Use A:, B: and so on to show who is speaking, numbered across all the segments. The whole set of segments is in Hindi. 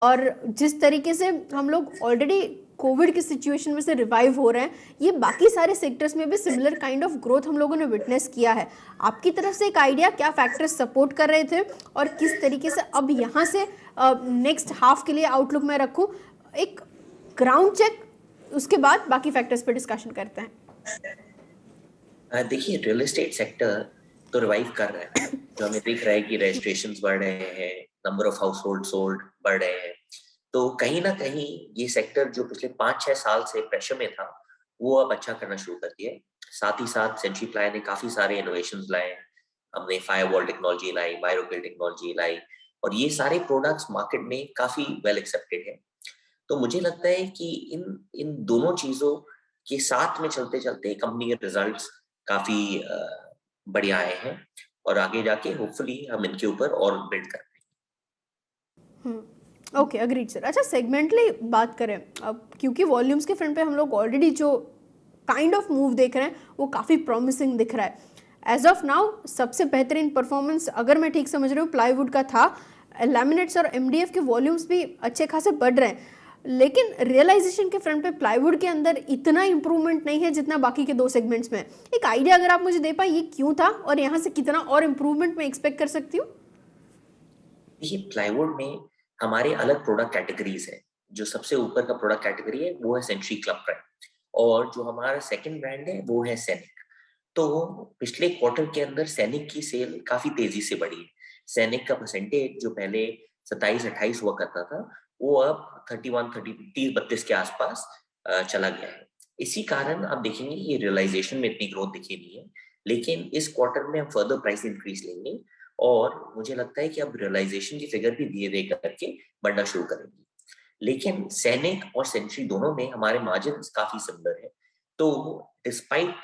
A: और जिस तरीके से हम लोग ऑलरेडी कोविड की सिचुएशन में से रिवाइव हो रहे हैं, ये बाकी सारे सेक्टर्स में भी सिमिलर काइंड ऑफ ग्रोथ हम लोगों ने विटनेस किया है। आपकी तरफ से एक आइडिया, क्या फैक्टर्स सपोर्ट कर रहे थे और किस तरीके से अब यहाँ से नेक्स्ट हाफ के लिए आउटलुक में रखूँ, एक ग्राउंड चेक, उसके बाद बाकी फैक्टर्स पे डिस्कशन करते हैं।
B: देखिए, रियल एस्टेट सेक्टर तो रिवाइव कर रहा है। जो हमें दिख रहा है कि रजिस्ट्रेशंस बढ़ रहे हैं, number of house hold sold बढ़ रहे हैं। तो कहीं ना कहीं ये सेक्टर जो पिछले 5-6 साल से प्रेशर में था, वो अब अच्छा करना शुरू कर दिया है। साथ ही साथ सेंचुरी प्लाई ने काफी सारे इनोवेशंस लाए। हमने फायरवॉल टेक्नोलॉजी लाई, माइक्रोकिल टेक्नोलॉजी लाई, और ये सारे प्रोडक्ट्स मार्केट में काफी वेल एक्सेप्टेड है। तो मुझे लगता है कि इन इन दोनों चीजों के साथ में चलते चलते कंपनी के रिजल्ट्स काफी बढ़िया आए हैं, और आगे जाके होपफुली हम इनके ऊपर और बिल्ड कर
A: पाएंगे। Okay, agreed sir. अच्छा, सेगमेंटली बात करें अब, क्योंकि वॉल्यूम्स के फ्रंट पे हम लोग ऑलरेडी जो काइंड ऑफ मूव देख रहे हैं वो काफ़ी प्रॉमिसिंग दिख रहा है। एज ऑफ नाउ सबसे बेहतरीन परफॉर्मेंस, अगर मैं ठीक समझ रही हूँ, प्लाईवुड का था। लैमिनेट्स और एमडीएफ के वॉल्यूम्स भी अच्छे खासे बढ़ रहे हैं, लेकिन रियलाइजेशन के फ्रंट पे प्लाईवुड के अंदर इतना इंप्रूवमेंट नहीं है जितना बाकी के दो सेगमेंट्स में। एक आइडिया अगर आप मुझे दे पाए, ये क्यों था और यहाँ से कितना और इंप्रूवमेंट मैं एक्सपेक्ट कर सकती हूँ?
B: देखिए, प्लाईवुड में हमारे अलग प्रोडक्ट कैटेगरीज है। जो सबसे ऊपर का प्रोडक्ट कैटेगरी है वो है सेंचुरी क्लब ब्रांड, और जो हमारा सेकंड ब्रांड है वो है सैनिक। तो पिछले क्वार्टर के अंदर सैनिक की सेल काफी तेजी से बढ़ी है। सैनिक का परसेंटेज जो पहले 27-28 हुआ करता था, वो अब 31, 30-32 के आसपास चला गया है। इसी कारण आप देखेंगे ये रियलाइजेशन में इतनी ग्रोथ दिखी नहीं है, लेकिन इस क्वार्टर में हम फर्दर प्राइस इंक्रीज लेंगे, और मुझे लगता है कि अब रियलाइजेशन की फिगर भी धीरे धीरे करके बढ़ना शुरू करेंगी। लेकिन सैनिक और सेंचुरी दोनों में हमारे मार्जिन काफी सिमिलर है। तो डिस्पाइट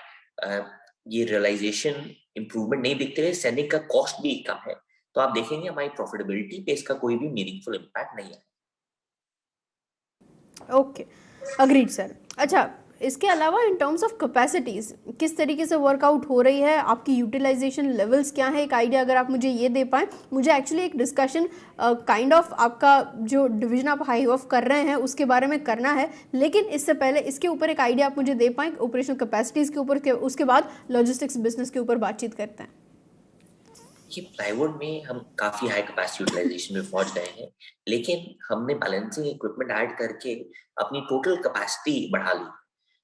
B: ये रियलाइजेशन इंप्रूवमेंट नहीं दिखते हुए सैनिक का कॉस्ट भी कम है, तो आप देखेंगे हमारी प्रॉफिटेबिलिटी पे इसका कोई भी मीनिंगफुल इम्पैक्ट नहीं है।
A: Okay, agreed sir. अच्छा, इसके अलावा इन टर्म्स ऑफ कैपेसिटीज किस तरीके से वर्कआउट हो रही है, आपकी यूटिलाइजेशन लेवल्स क्या है, एक आइडिया अगर आप मुझे ये दे पाएँ। मुझे एक्चुअली एक डिस्कशन काइंड ऑफ आपका जो डिवीजन आप हाई ऑफ कर रहे हैं उसके बारे में करना है, लेकिन इससे पहले इसके ऊपर एक आइडिया आप मुझे दे पाएँ ऑपरेशनल कैपेसिटीज़ के ऊपर, उसके बाद लॉजिस्टिक्स बिजनेस के ऊपर बातचीत करते हैं।
B: ये प्लाईवुड में हम काफी हाई कैपेसिटी यूटिलाइजेशन में पहुंच गए हैं, लेकिन हमने बैलेंसिंग इक्विपमेंट ऐड करके अपनी टोटल कैपेसिटी बढ़ा ली।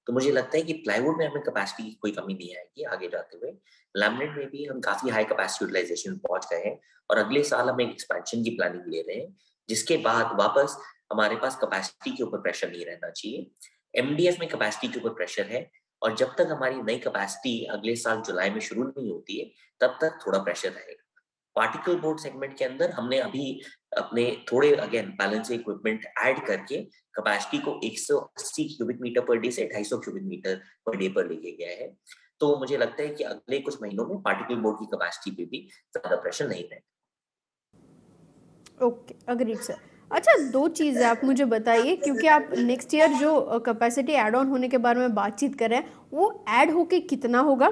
B: तो मुझे लगता है कि प्लाईवुड में हमें कैपेसिटी की कोई कमी नहीं आएगी आगे जाते हुए। लैमिनेट में भी हम काफी हाई कैपेसिटी यूटिलाइजेशन में पहुंच गए हैं, और अगले साल हम एक एक्सपेंशन की प्लानिंग ले रहे हैं, जिसके बाद वापस हमारे पास कैपेसिटी के ऊपर प्रेशर नहीं रहना चाहिए। एमडीएफ में कैपेसिटी के ऊपर प्रेशर है, और जब तक हमारी नई कैपेसिटी अगले साल जुलाई में शुरू नहीं होती है, तब तक थोड़ा प्रेशर रहेगा। पार्टिकल बोर्ड सेगमेंट के अंदर हमने अभी अपने थोड़े अगेन बैलेंसिंग इक्विपमेंट ऐड करके कैपेसिटी को 180 क्यूबिक मीटर पर डे से 250 क्यूबिक मीटर पर डे पर लेके गया है। तो मुझे लगता है कि अगले कुछ महीनों में पार्टिकल बोर्ड की कैपेसिटी पे भी ज्यादा प्रेशर नहीं रहेगा।
A: Okay, agreed sir. अच्छा, दो चीज़ें आप मुझे बताइए, क्योंकि आप नेक्स्ट ईयर जो कैपेसिटी ऐड ऑन होने के बारे में बातचीत कर रहे हैं, वो ऐड होके कितना होगा,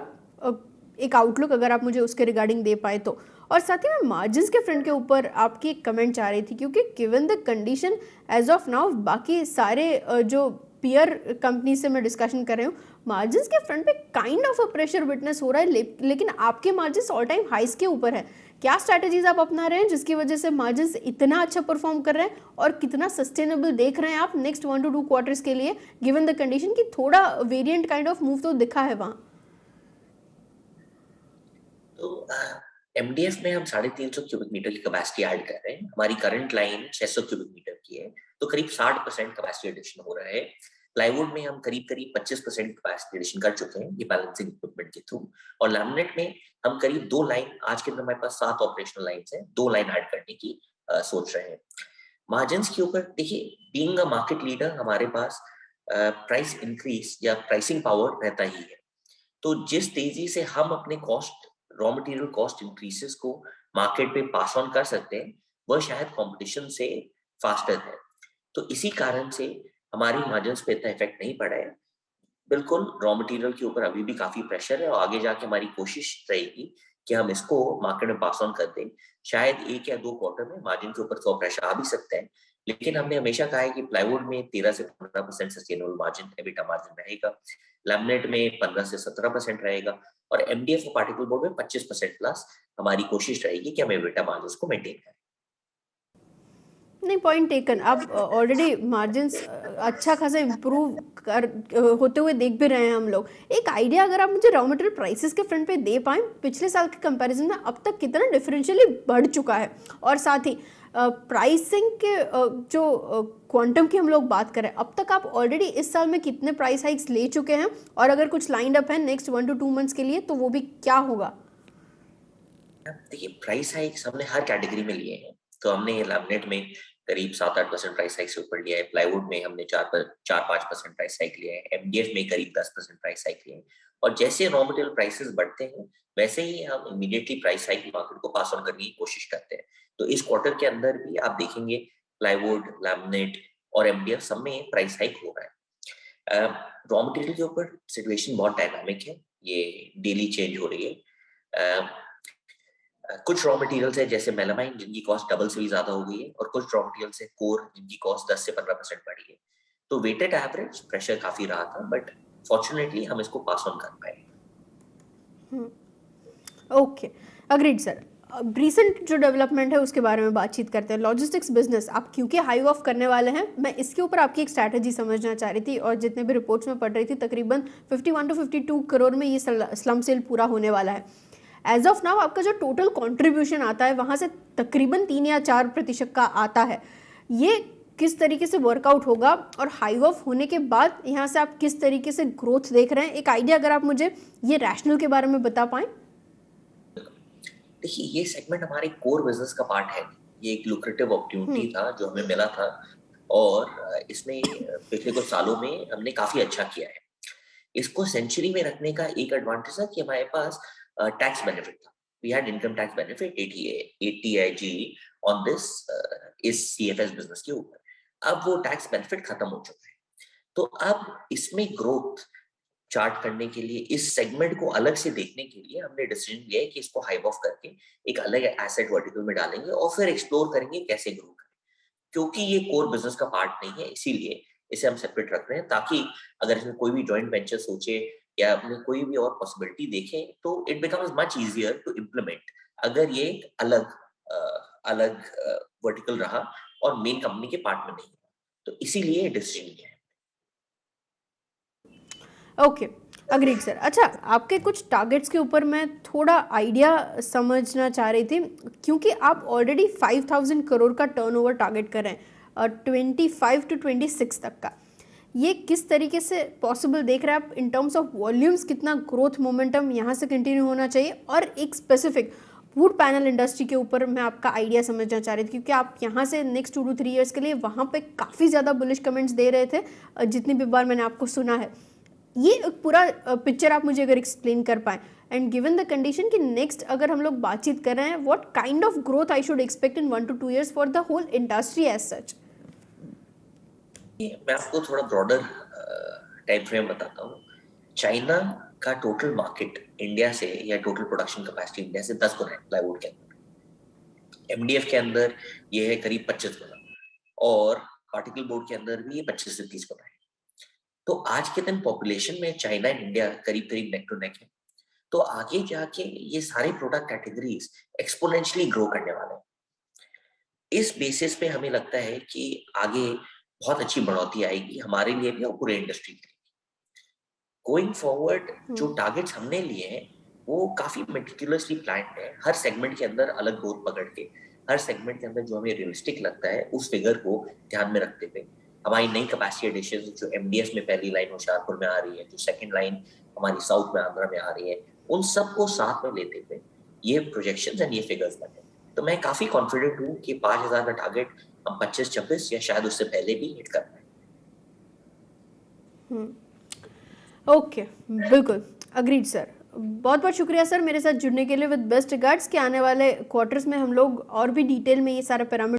A: एक आउटलुक अगर आप मुझे उसके रिगार्डिंग दे पाए तो। और साथ ही में मार्जिन्स के फ्रंट के ऊपर आपकी एक कमेंट आ रही थी, क्योंकि given the condition as of now बाकी सारे जो पीयर कंपनी से मैं डिस्कशन कर रही हूँ, मार्जिन्स के फ्रंट पे kind of a pressure witness हो रहा है, लेकिन आपके मार्जिन्स ऑल टाइम हाइस के ऊपर है। क्या स्ट्रैटेजीज आप अपना रहे हैं जिसकी वजह से मार्जिन्स इतना अच्छा परफॉर्म कर रहे हैं, और कितना सस्टेनेबल देख रहे हैं आप नेक्स्ट 1 to 2 क्वार्टर्स के लिए, गिवन द कंडीशन कि थोड़ा वेरिएंट काइंड ऑफ मूव तो दिखा है वहां?
B: तो एमडीएफ में हम 350 क्यूबिक मीटर की कैपेसिटी ऐड कर रहे हैं। हमारी करंट लाइन 600 क्यूबिक मीटर की है, तो करीब 60% कैपेसिटी एडिशन हो रहा है। प्लाईवुड में हम करीब करीब 25% कैपेसिटी एडिशन कर चुके हैं ये बैलेंसिंग इक्विपमेंट के थ्रू, और लैमिनेट में हम करीब 2 लाइन, आज के दिन हमारे पास 7 ऑपरेशनल लाइंस हैं, 2 लाइन ऐड करने की सोच रहे हैं। मार्जिन्स के ऊपर देखिए, बीइंग अ मार्केट लीडर हमारे पास प्राइस इंक्रीज या प्राइसिंग पावर रहता ही है। तो जिस तेजी से हम अपने कॉस्ट, रॉ मटेरियल कॉस्ट इंक्रीसेस को मार्केट पे पास ऑन कर सकते हैं, वह शायद कंपटीशन से फास्टर है। तो इसी कारण से हमारी मार्जिन्स पे इतना इफेक्ट नहीं पड़ा है। बिल्कुल रॉ मटेरियल के ऊपर अभी भी काफी प्रेशर है, और आगे जाके हमारी कोशिश रहेगी कि हम इसको मार्केट में पास ऑन कर दें। शायद 1 या 2 क्वार्टर में मार्जिन के ऊपर थोड़ा प्रेशर आ भी सकता है, लेकिन हमने हमेशा कहा है कि प्लाईवुड में 13 से 15% सस्टेनेबल मार्जिन, एबिटा मार्जिन रहेगा, लैमिनेट में 15 से 17% रहेगा, और एमडीएफ और पार्टिकल बोर्ड में 25% प्लस हमारी कोशिश रहेगी कि हम एबिटा मार्जिन को मेंटेन करें।
A: नहीं, पॉइंट टेकन। आप ऑलरेडी मार्जिन्स अच्छा खासा इम्प्रूव कर होते हुए देख भी रहे हैं हम लोग। एक आइडिया अगर आप मुझे रॉ मटेरियल प्राइसेस के फ्रंट पे दे पाएं, पिछले साल के कंपैरिजन में अब तक कितना डिफरेंशियली बढ़ चुका है, और साथ ही प्राइसिंग के जो क्वांटम की हम लोग बात करें, अब तक आप ऑलरेडी इस साल में कितने प्राइस हाइक्स ले चुके हैं, और अगर कुछ लाइंड अप है नेक्स्ट 1 to 2 मंथ्स के लिए तो वो भी क्या होगा?
B: देखिए, प्राइस हाइक्स हमने हर कैटेगरी में लिए हैं। तो हमने लैमिनेट में करीब 7-8% प्राइस हाइक से ऊपर लिया है, प्लाईवुड में हमने 4-5% प्राइस हाइक लिया है, एमडीएफ में करीब 10% प्राइस हाइक लिया है। और जैसे रॉ मटेरियल प्राइसेस बढ़ते हैं वैसे ही हम इमीडिएटली प्राइस हाइक मार्केट को पास ऑन करने की कोशिश करते हैं। तो इस क्वार्टर के अंदर भी आप देखेंगे प्लाईवुड, लैमिनेट और एमडीएफ सब में प्राइस हाइक हो रहा है। रॉ मटेरियल के ऊपर सिचुएशन बहुत डायनामिक है, ये डेली चेंज हो रही है। कुछ रॉ मटेरियल्स है जैसे मेलामाइन जिनकी कॉस्ट डबल से भी ज्यादा हो गई है, और कुछ रॉ मटेरियल्स है कोर जिनकी कॉस्ट 10 से 15% बढ़ी है। तो वेटेड एवरेज प्रेशर काफी रहा था, बट फॉर्चुनेटली हम इसको पास ऑन कर पाए।
A: Okay, agreed sir. रिसेंट जो डेवलपमेंट है उसके बारे में बातचीत करते हैं। लॉजिस्टिक्स बिजनेस आप क्योंकि हाई ऑफ करने वाले हैं, मैं इसके ऊपर आपकी एक स्ट्रैटेजी समझना चाह रही थी, और जितने भी रिपोर्ट्स में पढ़ रही थी तकरीबन 51 to 52 करोड़ में ये स्लम सेल पूरा होने वाला है। एज ऑफ नाउ आपका जो टोटल कंट्रीब्यूशन आता है वहाँ से तकरीबन 3 या 4% का आता है। ये किस तरीके से वर्कआउट होगा, और हाई ऑफ होने के बाद यहाँ से आप किस तरीके से ग्रोथ देख रहे हैं? एक आइडिया अगर आप मुझे ये रैशनल के बारे में बता पाएं।
B: देखिए, ये सेगमेंट हमारे कोर बिजनेस का पार्ट है। ये एक लुक्रेटिव अपॉर्चुनिटी था जो हमें मिला था, और इसमें पिछले कुछ सालों में हमने काफी अच्छा किया है। इसको सेंचुरी में रखने का एक एडवांटेज था कि हमारे पास टैक्स बेनिफिट था। We had income tax benefit 80IG on this इस सीएफएस बिजनेस के ऊपर। अब वो टैक्स बेनिफिट खत्म हो चुका है, तो अब इसमें ग्रोथ चार्ट करने के लिए, इस सेगमेंट को अलग से देखने के लिए हमने डिसीजन लिया है कि इसको हाइव ऑफ करके एक अलग एसेट वर्टिकल में डालेंगे और फिर एक्सप्लोर करेंगे कैसे ग्रो करें। क्योंकि ये कोर बिजनेस का पार्ट नहीं है, इसीलिए इसे हम सेपरेट रख रहे हैं, ताकि अगर इसमें कोई भी जॉइंट वेंचर सोचे या अपने कोई भी और पॉसिबिलिटी देखें तो it becomes much easier to implement, अगर ये एक अलग वर्टिकल रहा और मेन कंपनी के पार्ट में नहीं। तो इसीलिए डिसीजन लिया है।
A: Okay, agreed sir. अच्छा, आपके कुछ टारगेट्स के ऊपर मैं थोड़ा आइडिया समझना चाह रही थी, क्योंकि आप ऑलरेडी 5000 करोड़ का टर्नओवर टारगेट कर रहे हैं 25 to 26 तक का। ये किस तरीके से पॉसिबल देख रहे हैं आप इन टर्म्स ऑफ वॉल्यूम्स? कितना ग्रोथ मोमेंटम यहाँ से कंटिन्यू होना चाहिए? और एक स्पेसिफिक वुड पैनल इंडस्ट्री के ऊपर मैं आपका आइडिया समझना चाह रही थी, क्योंकि आप यहाँ से नेक्स्ट 2 to 3 ईयर्स के लिए वहाँ पे काफ़ी ज़्यादा बुलिश कमेंट्स दे रहे थे, जितनी भी बार मैंने आपको सुना है। ये एक पूरा पिक्चर आप मुझे अगर एक्सप्लेन कर पाए, एंड गिवन द कंडीशन कि नेक्स्ट अगर हम लोग बातचीत कर रहे हैं, what kind of growth I should expect in 1 to 2 years for the whole industry as such?
B: मैं आपको थोड़ा ब्रॉडर टाइम फ्रेम बताता हूँ। चाइना का टोटल मार्केट इंडिया से, या टोटल प्रोडक्शन कैपेसिटी इंडिया से 10 गुना है प्लाईवुड के अंदर। एमडीएफ के अंदर ये है करीब 25 गुना, और पार्टिकल बोर्ड के अंदर भी ये 25 से 30 गुना है। तो आज के दिन पॉपुलेशन में चाइना एंड इंडिया करीब करीब नेक टू नेक है। तो आगे जाके ये सारे प्रोडक्ट कैटेगरीज एक्सपोनेंशियली ग्रो करने वाले हैं। इस बेसिस पे हमें लगता है कि आगे बहुत अच्छी बढ़ोतरी आएगी हमारे लिए भी और पूरे इंडस्ट्री के लिए। गोइंग फॉरवर्ड जो टारगेट्स हमने लिए हैं वो काफी मेटिकुलसली प्लान्ड है, हर सेगमेंट के अंदर अलग ग्रोथ पकड़ के, हर सेगमेंट के अंदर जो हमें रियलिस्टिक लगता है उस फिगर को ध्यान में रखते हुए हमारी नई कैपेसिटी एडिशन जो एमडीएफ में पहली लाइन होशियारपुर में आ रही है, जो सेकंड लाइन हमारी साउथ में आंध्रा में आ रही है, उन सबको साथ में लेते हुए ये प्रोजेक्शंस एंड ये फिगर्स बने। तो मैं काफी कॉन्फिडेंट हूँ कि 5000 का टारगेट हम 25-26 या शायद उससे पहले भी हिट कर पाए।
A: ओके, बिल्कुल अग्रीड सर। बहुत बहुत शुक्रिया सर मेरे साथ जुड़ने के लिए। विद बेस्ट रिगार्ड्स कि आने वाले क्वार्टर्स में हम लोग और भी डिटेल में ये सारा पैरामीटर